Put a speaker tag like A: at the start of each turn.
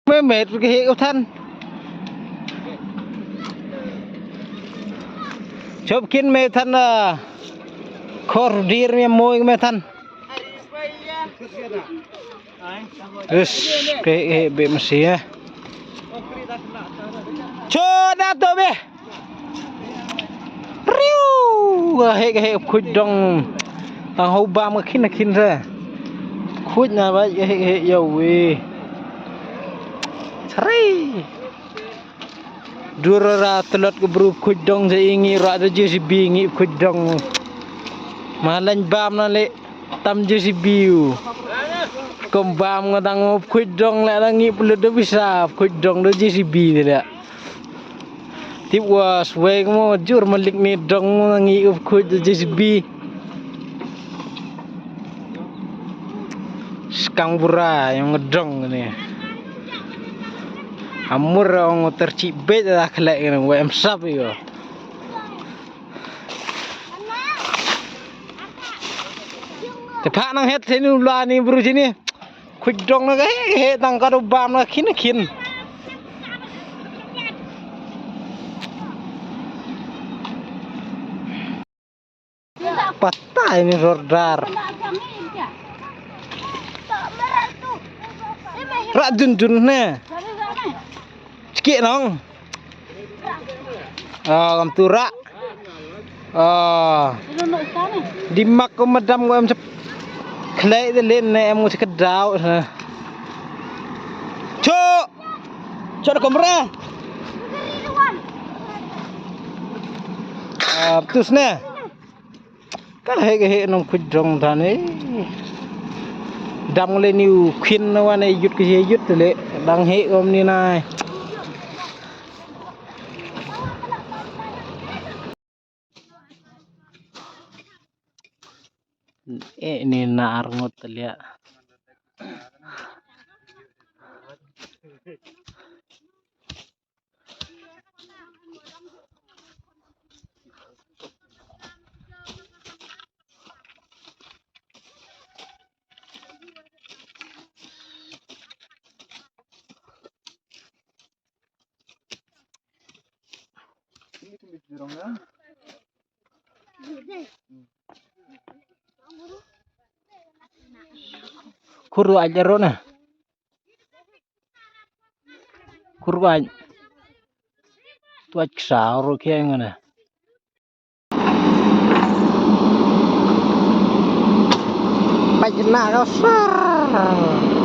A: mới mệt cái hệ thân chụp kiến mê thân khor dir mi môi mê thân cái hệ bị mà xí cho đã tôi bê riu hệ khuất đông thằng hậu ba mà khinh ra khuất nhà vậy hệ dầu về Sari Dura telot keburu kudong seingi rak de JCB ngi kudong malan bam na le tam JCB kombam ngadang kudong la ngi pulu de bisa kudong de JCB le tip was we mo jur malik ni dong ngi kud JCB skang bura yang ngedong ni amur orang tercibet dah kelak ni WM sap yo. Tepak nang het sini ulah ni buru sini. Kudong nak he tang kado bam nak kin. Patah ini rodar. Rak dun ne. Sikit nong. Kam turak. Di mak ko madam ko em klei de len ne em ko kedau. Cuk. Cuk de kamera. Terus ne. Ka he nong kudong than ni. Dam le niu khin wa ne yut ke yut le dang he om ni nai. Ini narngot lihat. Kuru aja rona. Kuru aja. Tuat kesal kayak ngana. Pajena kau sar.